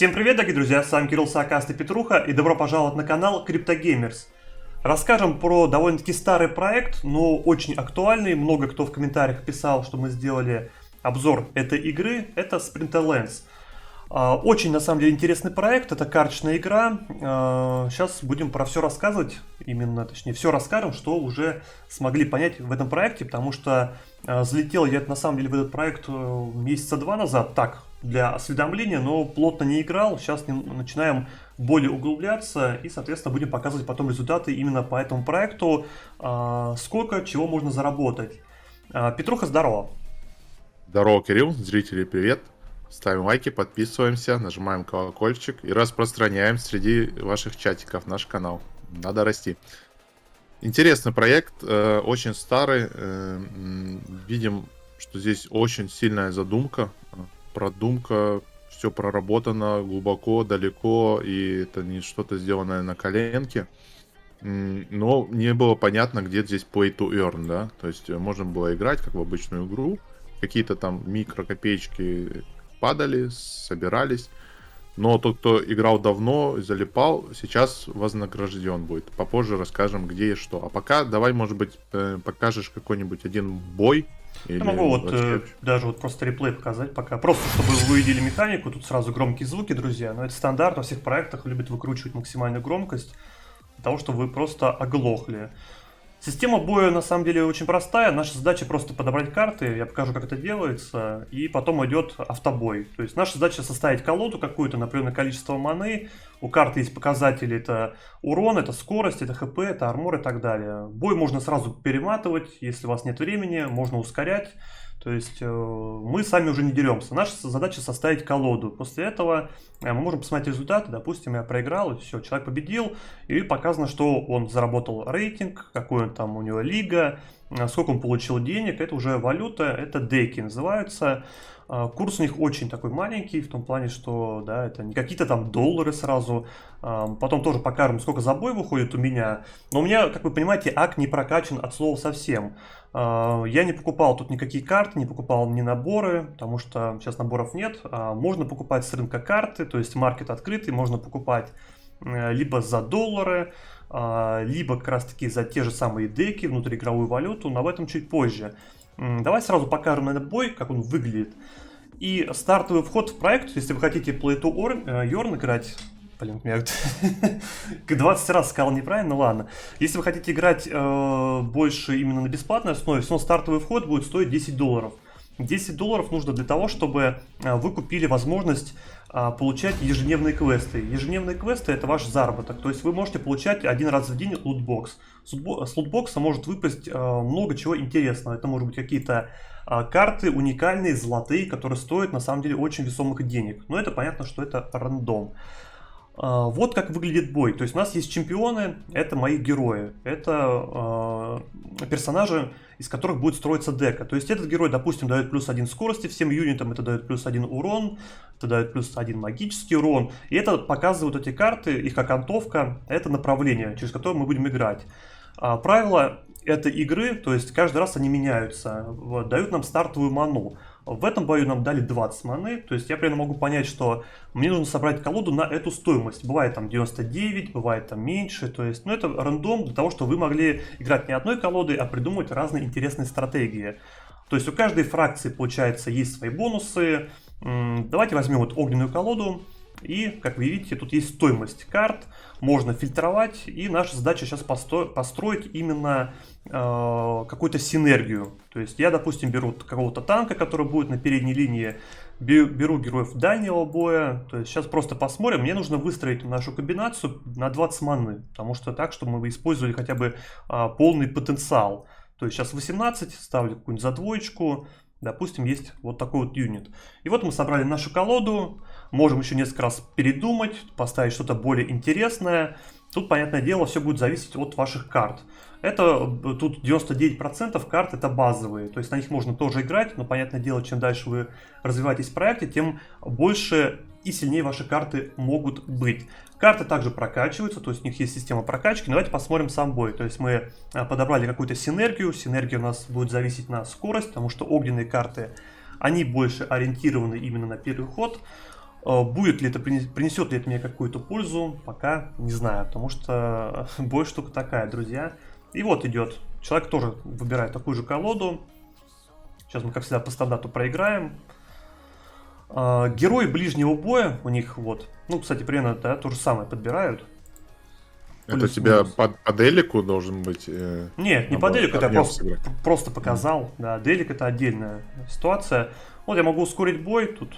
Всем привет, дорогие друзья, с вами Кирилл Саакаст и Петруха, и добро пожаловать на канал CryptoGamers. Расскажем про довольно-таки старый проект, но очень актуальный. Много кто в комментариях писал, что мы сделали обзор этой игры. Это Sprinterlands. Очень, на самом деле, интересный проект. Это карточная игра. Сейчас будем про все рассказывать. Точнее, все расскажем, что уже смогли понять в этом проекте, потому что залетел я, на самом деле, в этот проект месяца 2 назад, так, для осведомления, но плотно не играл. Сейчас начинаем более углубляться и, соответственно, будем показывать потом результаты именно по этому проекту, сколько чего можно заработать. Петруха, здорово. Здорово, Кирилл, зрители, привет. Ставим лайки, подписываемся, нажимаем колокольчик и распространяем среди ваших чатиков наш канал. Надо расти. Интересный проект, очень старый. Видим, что здесь очень сильная задумка, продумка, все проработано глубоко, далеко, и это не что-то сделанное на коленке. Но не было понятно, где здесь play to earn, да? То есть можно было играть как в обычную игру, какие-то там микрокопеечки падали, собирались. Но тот, кто играл давно, залипал, сейчас вознагражден будет. Попозже расскажем, где и что. А пока давай, может быть, покажешь какой-нибудь один бой. Я могу даже вот просто реплей показать пока. Просто чтобы вы увидели механику. Тут сразу громкие звуки, друзья. Но это стандарт, во всех проектах любят выкручивать максимальную громкость. Для того, чтобы вы просто оглохли. Система боя на самом деле очень простая. Наша задача просто подобрать карты. Я покажу, как это делается. И потом идет автобой. То есть наша задача составить колоду какую-то на определенное количество маны. У карты есть показатели. Это урон, это скорость, это хп, это армор и так далее. Бой можно сразу перематывать. Если у вас нет времени, можно ускорять. То есть мы сами уже не деремся. Наша задача составить колоду. После этого мы можем посмотреть результаты. Допустим, я проиграл, и все, человек победил. И показано, что он заработал рейтинг, какой он там у него лига, сколько он получил денег. Это уже валюта, это деки называются. Курс у них очень такой маленький, в том плане, что да, это не какие-то там доллары сразу. Потом тоже покажем, сколько за бой выходит у меня. Но у меня, как вы понимаете, ак не прокачан от слова совсем. Я не покупал тут никакие карты, не покупал ни наборы, потому что сейчас наборов нет. Можно покупать с рынка карты, то есть маркет открытый, можно покупать либо за доллары, либо как раз таки за те же самые деки, внутриигровую валюту, но об этом чуть позже. Давай сразу покажем этот бой, как он выглядит. И стартовый вход в проект, если вы хотите Play to Earn играть... Блин, меня 20 раз сказал неправильно, ладно. Если вы хотите играть больше именно на бесплатной основе, все равно стартовый вход будет стоить $10. $10 нужно для того, чтобы вы купили возможность получать ежедневные квесты. Ежедневные квесты — это ваш заработок. То есть вы можете получать один раз в день лутбокс. С лутбокса может выпасть много чего интересного. Это может быть какие-то карты уникальные, золотые, которые стоят на самом деле очень весомых денег. Но это понятно, что это рандом. Вот как выглядит бой. То есть у нас есть чемпионы, это мои герои. Это персонажи, из которых будет строиться дека. То есть этот герой, допустим, дает плюс 1 скорости всем юнитам, это дает плюс 1 урон, это дает плюс 1 магический урон. И это показывают эти карты, их окантовка, это направление, через которое мы будем играть. Правила этой игры, то есть каждый раз они меняются, вот, дают нам стартовую ману. В этом бою нам дали 20 маны, то есть я примерно могу понять, что мне нужно собрать колоду на эту стоимость. Бывает там 99, бывает там меньше, то есть, это рандом для того, чтобы вы могли играть не одной колодой, а придумывать разные интересные стратегии. То есть у каждой фракции, получается, есть свои бонусы. Давайте возьмем вот огненную колоду. И, как вы видите, тут есть стоимость карт, можно фильтровать, и наша задача сейчас построить именно какую-то синергию. То есть я, допустим, беру какого-то танка, который будет на передней линии, беру героев дальнего боя. То есть сейчас просто посмотрим, мне нужно выстроить нашу комбинацию на 20 маны, потому что так, чтобы мы использовали хотя бы полный потенциал. То есть сейчас 18, ставлю какую-нибудь за двоечку. Допустим, есть вот такой вот юнит. И вот мы собрали нашу колоду. Можем еще несколько раз передумать, поставить что-то более интересное. Тут, понятное дело, все будет зависеть от ваших карт. Тут 99% карт это базовые. То есть на них можно тоже играть. Но, понятное дело, чем дальше вы развиваетесь в проекте, тем больше и сильнее ваши карты могут быть. Карты также прокачиваются, то есть у них есть система прокачки. Давайте посмотрим сам бой. То есть мы подобрали какую-то синергию. Синергия у нас будет зависеть на скорость, потому что огненные карты, они больше ориентированы именно на первый ход. Будет ли это, принесет ли это мне какую-то пользу, пока не знаю, потому что бой штука такая, друзья. И вот идет. Человек тоже выбирает такую же колоду. Сейчас мы, как всегда, по стандарту проиграем. Герои ближнего боя у них вот. Ну, кстати, примерно да, то же самое подбирают. Это у тебя по делику должен быть? Нет, не по делику, это я просто показал. Да, делик это отдельная ситуация. Вот я могу ускорить бой тут.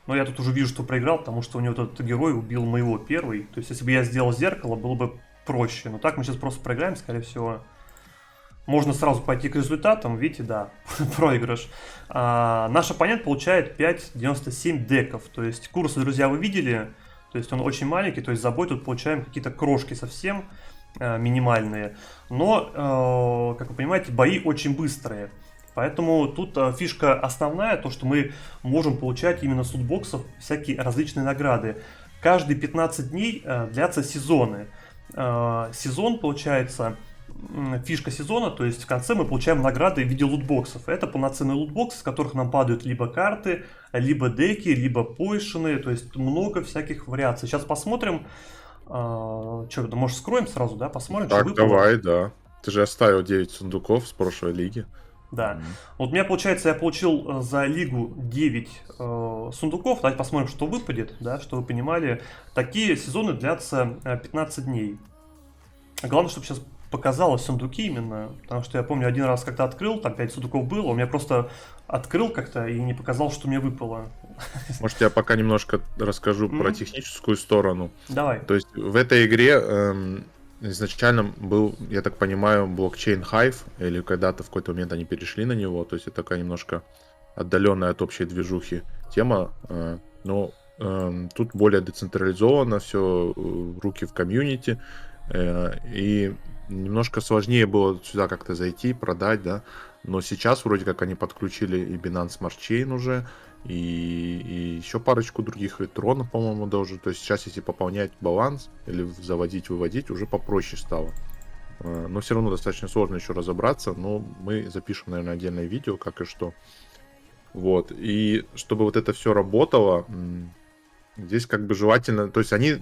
Но я тут уже вижу, что проиграл, потому что у него этот герой убил моего первый. То есть, если бы я сделал зеркало, было бы проще. Но так мы сейчас просто проиграем, скорее всего. Можно сразу пойти к результатам. Видите, да, проигрыш. Наш оппонент получает 5,97 деков. То есть, курсы, друзья, вы видели. То есть, он очень маленький. То есть, за бой тут получаем какие-то крошки совсем минимальные. Но, как вы понимаете, бои очень быстрые. Поэтому тут фишка основная, то что мы можем получать именно с лутбоксов всякие различные награды. Каждые 15 дней длятся сезоны. Сезон получается, фишка сезона, то есть в конце мы получаем награды в виде лутбоксов. Это полноценные лутбоксы, с которых нам падают либо карты, либо деки, либо пойшины, то есть много всяких вариаций. Сейчас посмотрим. Что, может скроем сразу, да, посмотрим, так, что выпало. давай, да. Ты же оставил 9 сундуков с прошлой лиги. Да. Вот у меня получается, я получил за лигу 9 сундуков. Давайте посмотрим, что выпадет, да, что вы понимали. Такие сезоны длятся 15 дней. Главное, чтобы сейчас показалось сундуки именно, потому что я помню, один раз как-то открыл, там 5 сундуков было, у меня просто открыл как-то и не показал, что мне выпало. Может, я пока немножко расскажу про техническую сторону. Давай. То есть в этой игре изначально был, я так понимаю, блокчейн Hive, или когда-то в какой-то момент они перешли на него, то есть это такая немножко отдаленная от общей движухи тема, но тут более децентрализовано все, руки в комьюнити, и немножко сложнее было сюда как-то зайти, продать, да, но сейчас вроде как они подключили и Binance Smart Chain уже, и еще парочку других, и Трона, по-моему, даже. То есть сейчас, если пополнять баланс или заводить, выводить, уже попроще стало. Но все равно достаточно сложно еще разобраться, но мы запишем, наверное, отдельное видео, как и что. Вот. И чтобы вот это все работало, здесь как бы желательно, то есть они,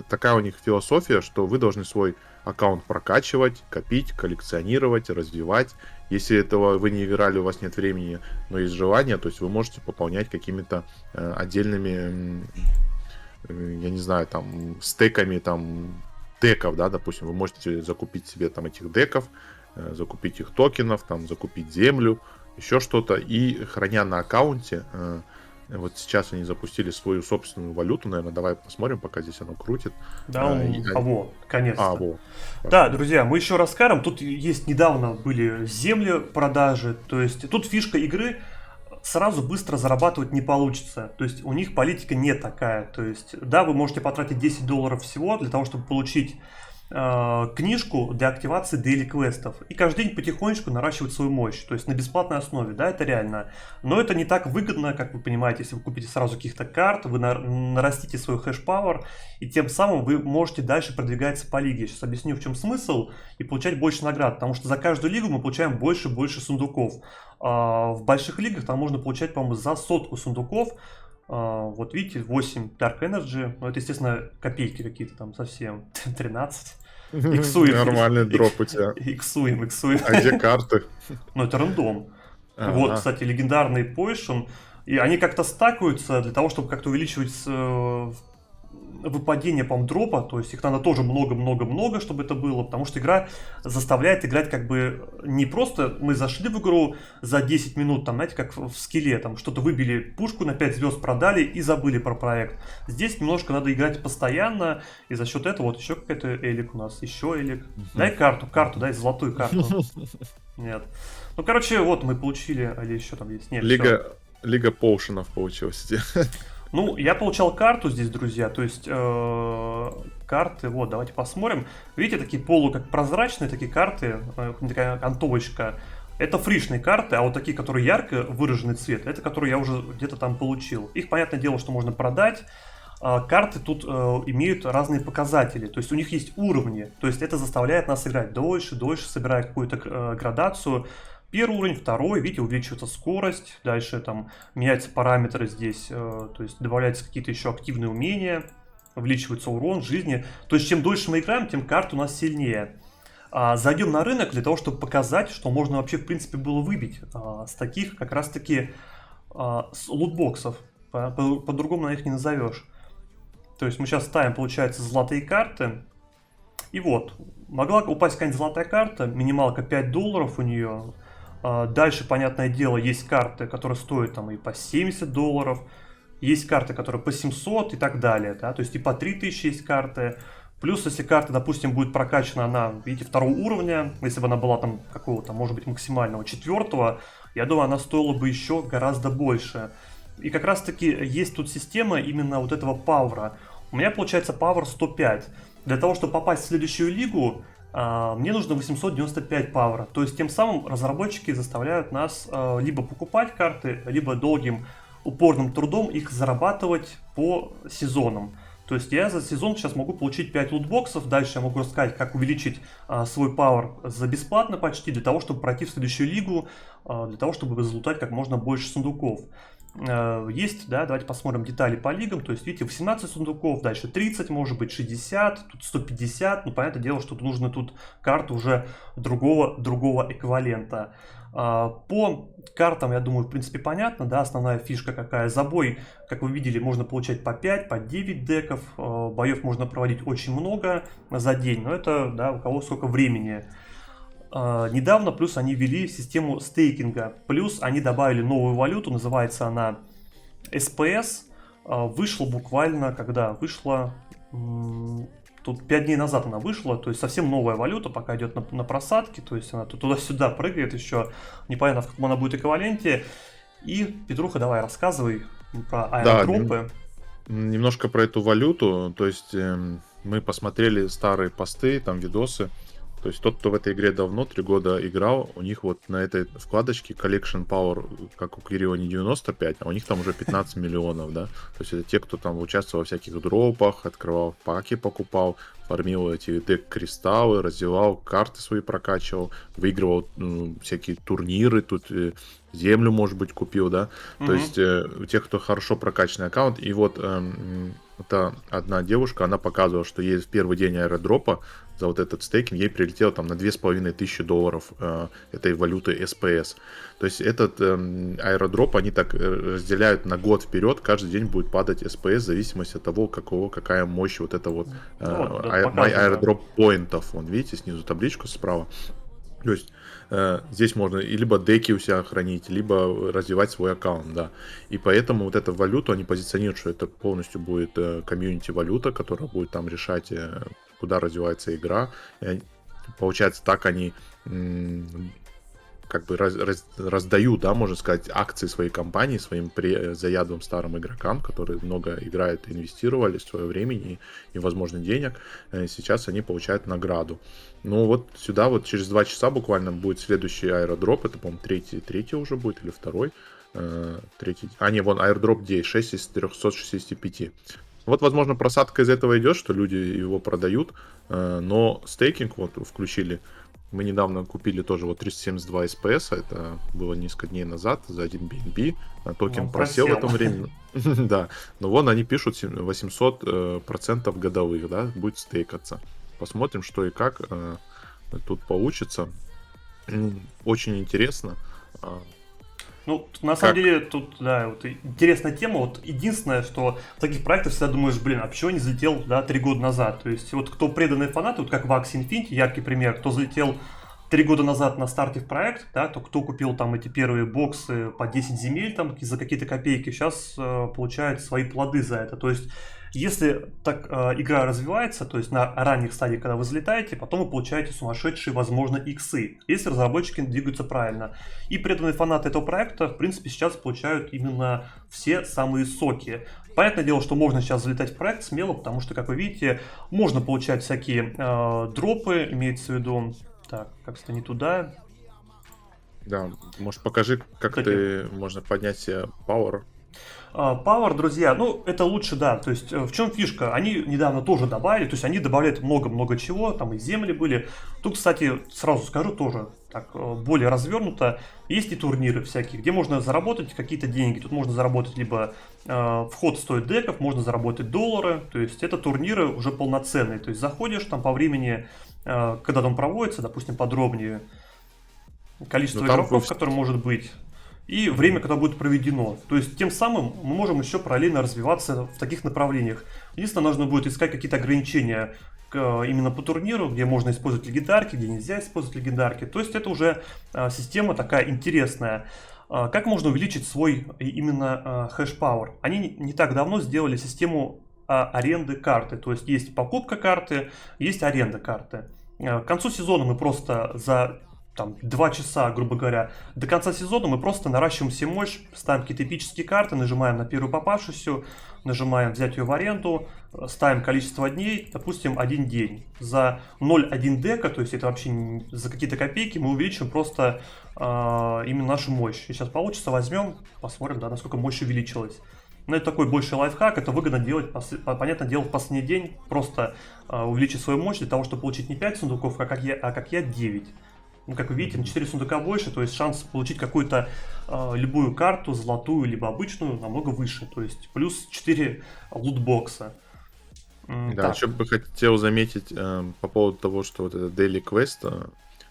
такая у них философия, что вы должны свой аккаунт прокачивать, копить, коллекционировать, развивать. Если этого вы не играли, у вас нет времени, но есть желание, то есть вы можете пополнять какими-то отдельными, я не знаю, там, стеками, там, деков, да, допустим, вы можете закупить себе там этих деков, закупить их токенов, там, закупить землю, еще что-то, и храня на аккаунте, вот сейчас они запустили свою собственную валюту, наверное, давай посмотрим, пока здесь оно крутит. Да, вот, конец-то. Вот. Да, друзья, мы еще расскажем, тут есть недавно были земли продажи, то есть тут фишка игры, сразу быстро зарабатывать не получится, то есть у них политика не такая, то есть да, вы можете потратить $10 всего для того, чтобы получить книжку для активации дейли квестов и каждый день потихонечку наращивать свою мощь, то есть на бесплатной основе, да, это реально, но это не так выгодно, как вы понимаете, если вы купите сразу каких-то карт, вы нарастите свой хэш-пауэр, и тем самым вы можете дальше продвигаться по лиге. Сейчас объясню, в чем смысл, и получать больше наград, потому что за каждую лигу мы получаем больше и больше сундуков. В больших лигах там можно получать, по-моему, за 100 сундуков. Вот видите, 8 Dark Energy, но это, естественно, копейки какие-то там совсем, 13. Иксуем. Нормальный дроп у тебя. Иксуем. А где карты? Ну, это рандом. Вот, кстати, легендарный Potion. И они как-то стакаются для того, чтобы как-то увеличивать выпадение, по-моему, дропа, то есть их надо тоже много-много-много, чтобы это было, потому что игра заставляет играть как бы не просто мы зашли в игру за 10 минут, там, знаете, как в скилле, там, что-то выбили пушку, на 5 звезд продали и забыли про проект. Здесь немножко надо играть постоянно, и за счет этого вот еще какая-то элик у нас, еще элик. Дай карту, дай золотую карту. Нет. Ну, короче, вот мы получили, или еще там есть. Нет, Лига поушенов получилась. Ну, я получал карту здесь, друзья, то есть карты, вот, давайте посмотрим. Видите, такие как прозрачные такие карты, такая антовочка. Это фришные карты, а вот такие, которые ярко выраженный цвет, это которые я уже где-то там получил. Их, понятное дело, что можно продать. Карты тут имеют разные показатели, то есть у них есть уровни, то есть это заставляет нас играть дольше, собирая какую-то градацию. первый уровень, второй, видите, увеличивается скорость, дальше там меняются параметры здесь, то есть добавляются какие-то еще активные умения, увеличивается урон жизни. То есть чем дольше мы играем, тем карта у нас сильнее. Зайдем на рынок для того, чтобы показать, что можно вообще в принципе было выбить с таких как раз таки с лутбоксов. По-другому на них не назовешь. То есть мы сейчас ставим, получается, золотые карты. И вот, могла упасть какая-нибудь золотая карта, минималка $5 у нее. Дальше, понятное дело, есть карты, которые стоят там и по $70. Есть карты, которые по 700 и так далее. Да? То есть и по 3000 есть карты. Плюс, если карта, допустим, будет прокачана, она, видите, второго уровня, если бы она была там какого-то, может быть, максимального 4-го, я думаю, она стоила бы еще гораздо больше. И как раз-таки есть тут система именно вот этого пауэра. У меня получается пауэр 105. Для того, чтобы попасть в следующую лигу, мне нужно 895 пауэра. То есть тем самым разработчики заставляют нас либо покупать карты, либо долгим упорным трудом их зарабатывать по сезонам. То есть я за сезон сейчас могу получить 5 лутбоксов, дальше я могу рассказать, как увеличить свой пауэр за бесплатно почти, для того, чтобы пройти в следующую лигу, для того, чтобы залутать как можно больше сундуков. Есть, да, давайте посмотрим детали по лигам, то есть видите, 18 сундуков, дальше 30, может быть 60, тут 150, ну понятное дело, что нужно тут карты уже другого эквивалента. По картам, я думаю, в принципе понятно, да, основная фишка какая. Забой, как вы видели, можно получать по 5, по 9 деков, боев можно проводить очень много за день, но это, да, у кого сколько времени. Недавно плюс они ввели систему стейкинга, плюс они добавили новую валюту, называется она SPS, вышла буквально, когда вышла, тут 5 дней назад она вышла, то есть совсем новая валюта, пока идет на просадке, то есть она туда-сюда прыгает еще, непонятно в каком она будет эквиваленте. И, Петруха, давай рассказывай про аэродропы. Да, немножко про эту валюту, то есть мы посмотрели старые посты, там видосы. То есть тот, кто в этой игре давно, 3 года играл, у них вот на этой вкладочке Collection Power, как у Кирио, не 95, а у них там уже 15 миллионов, да. То есть это те, кто там участвовал во всяких дропах, открывал паки, покупал, фармил эти дек-кристаллы, развивал, карты свои прокачивал, выигрывал всякие турниры, тут землю, может быть, купил, да. То есть у тех, кто хорошо прокачанный аккаунт, и вот это одна девушка, она показывала, что ей в первый день аэродропа за вот этот стейкинг ей прилетело там на $2500 этой валюты SPS. То есть этот аэродроп они так разделяют на год вперед, каждый день будет падать SPS в зависимости от того, какая мощь вот это вот аэродроп поинтов. Вон, видите, снизу табличку справа. То есть здесь можно и либо деки у себя хранить, либо развивать свой аккаунт, да. И поэтому вот эту валюту они позиционируют, что это полностью будет комьюнити валюта, которая будет там решать, куда развивается игра. И, получается, так они как бы раздают, да, можно сказать, акции своей компании своим заядлым старым игрокам, которые много играют и инвестировали свое время и возможно, денег. Сейчас они получают награду. Ну вот сюда вот через 2 часа буквально будет следующий аэродроп. Это, по-моему, третий уже будет или второй. Третий. Вон аэродроп D, 6 из 365. Вот, возможно, просадка из этого идет, что люди его продают, но стейкинг вот включили. Мы недавно купили тоже вот 372 SPS, это было несколько дней назад за 1 BNB. Токен просел в это время. Да, но вон они пишут 800% годовых, да, будет стейкаться. Посмотрим, что и как тут получится. Очень интересно. Ну, на самом деле, тут, да, вот интересная тема. Вот единственное, что в таких проектах всегда думаешь, блин, а почему не залетел, да, 3 года назад? То есть, вот кто преданные фанаты, вот как в Axie Infinity, яркий пример, кто залетел 3 года назад на старте в проект, да, то кто купил там эти первые боксы по 10 земель там за какие-то копейки, сейчас получает свои плоды за это. То есть, если так игра развивается, то есть на ранних стадиях, когда вы залетаете, потом вы получаете сумасшедшие, возможно, иксы, если разработчики двигаются правильно. И преданные фанаты этого проекта, в принципе, сейчас получают именно все самые соки. Понятное дело, что можно сейчас залетать в проект смело, потому что, как вы видите, можно получать всякие дропы, имеется в виду... Так, как-то не туда. Да, может покажи, как можно поднять себе power. Power, друзья, ну, это лучше, да, то есть в чем фишка? Они недавно тоже добавили, то есть они добавляют много-много чего, там и земли были. Тут, кстати, сразу скажу тоже, так, более развернуто, есть и турниры всякие, где можно заработать какие-то деньги. Тут можно заработать либо вход стоит деков, можно заработать доллары, то есть это турниры уже полноценные. То есть заходишь там по времени, когда там проводится, допустим, подробнее, количество Но там игроков, которое может быть, и время, когда будет проведено. То есть тем самым мы можем еще параллельно развиваться в таких направлениях. Единственное, нужно будет искать какие-то ограничения именно по турниру, где можно использовать легендарки, где нельзя использовать легендарки. То есть это уже система такая интересная. Как можно увеличить свой именно хэш-пауэр? Они не так давно сделали систему аренды карты. То есть есть покупка карты, есть аренда карты. К концу сезона мы просто за там 2 часа, грубо говоря, до конца сезона мы просто наращиваем себе мощь, ставим какие-то эпические карты, нажимаем на первую попавшуюся, нажимаем взять ее в аренду, ставим количество дней, допустим, 1 день. За 0,1 дека, то есть это вообще за какие-то копейки, мы увеличим просто именно нашу мощь. И сейчас получится, возьмем, посмотрим, да, насколько мощь увеличилась. Но это такой большой лайфхак, это выгодно делать, понятное дело, в последний день, просто увеличить свою мощь для того, чтобы получить не 5 сундуков, а как я 9. Ну, как вы видите, на 4 сундука больше, то есть шанс получить какую-то любую карту, золотую, либо обычную, намного выше. То есть плюс 4 лутбокса. Да, Так. еще бы хотел заметить по поводу того, что вот это Daily Quest,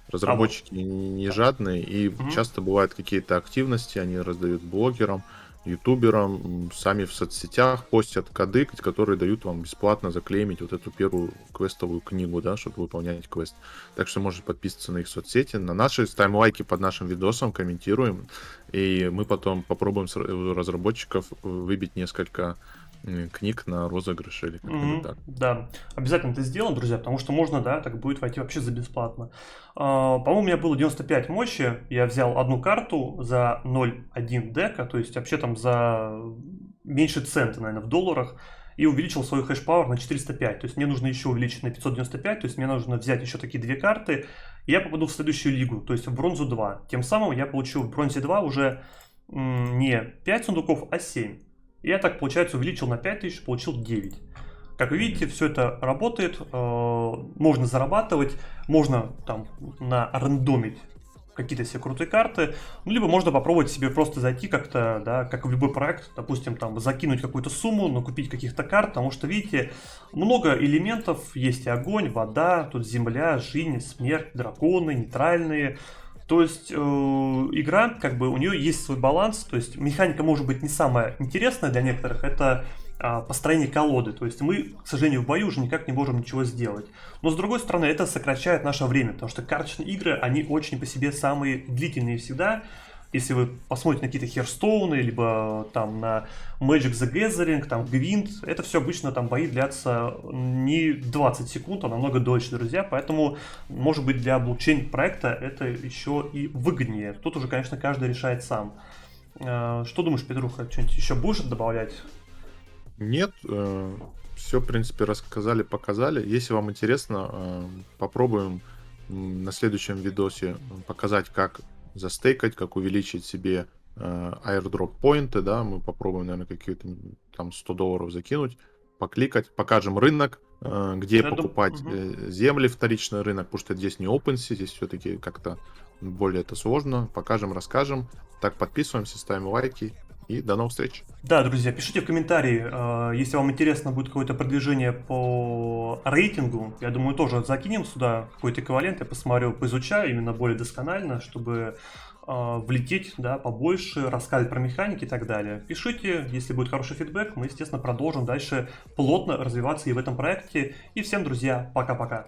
разработчики не жадные, и часто бывают какие-то активности, они раздают блогерам, ютуберам, сами в соцсетях постят коды, которые дают вам бесплатно заклеймить вот эту первую квестовую книгу, да, чтобы выполнять квест. Так что можете подписываться на их соцсети, на наши, ставим лайки под нашим видосом, комментируем, и мы потом попробуем с разработчиков выбить несколько книг на розыгрыш или как-нибудь так. Да, обязательно это сделаем, друзья, потому что можно, да, так будет войти вообще за бесплатно. По-моему, у меня было 95 мощи, я взял одну карту за 0,1 дека, то есть вообще там за меньше цента, наверное, в долларах, и увеличил свой хэш-пауэр на 405, то есть мне нужно еще увеличить на 595, то есть мне нужно взять еще такие 2 карты, и я попаду в следующую лигу, то есть в бронзу 2. Тем самым я получу в бронзе 2 уже не 5 сундуков, а 7. И я так, получается, увеличил на 5000, получил 9. Как вы видите, все это работает, можно зарабатывать, можно там рандомить какие-то себе крутые карты, ну, либо можно попробовать себе просто зайти как-то, да, как в любой проект, допустим, там, закинуть какую-то сумму, накупить каких-то карт, потому что, видите, много элементов, есть и огонь, вода, тут земля, жизнь, смерть, драконы, нейтральные. То есть игра, как бы, у нее есть свой баланс, то есть механика может быть не самая интересная для некоторых, это построение колоды, то есть мы, к сожалению, в бою уже никак не можем ничего сделать. Но с другой стороны, это сокращает наше время, потому что карточные игры, они очень по себе самые длительные всегда. Если вы посмотрите на какие-то Херстоуны, либо там на Magic the Gathering, там Gwent, это все обычно там бои длятся не 20 секунд, а намного дольше, друзья. Поэтому, может быть, для блокчейн-проекта это еще и выгоднее. Тут уже, конечно, каждый решает сам. Что думаешь, Петруха, что-нибудь еще будешь добавлять? Нет, все, в принципе, рассказали, показали. Если вам интересно, попробуем на следующем видосе показать, как застейкать, как увеличить себе airdrop поинты, да, мы попробуем, наверное, какие-то там $100 закинуть, покликать, покажем рынок, где покупать земли, вторичный рынок, потому что здесь не OpenSea, здесь все-таки как-то более это сложно, покажем, расскажем. Так, подписываемся, ставим лайки. И до новых встреч. Да, друзья, пишите в комментарии, если вам интересно будет какое-то продвижение по рейтингу. Я думаю, тоже закинем сюда какой-то эквивалент. Я посмотрю, поизучаю именно более досконально, чтобы влететь, да, побольше, рассказать про механики и так далее. Пишите, если будет хороший фидбэк, мы, естественно, продолжим дальше плотно развиваться и в этом проекте. И всем, друзья, пока-пока.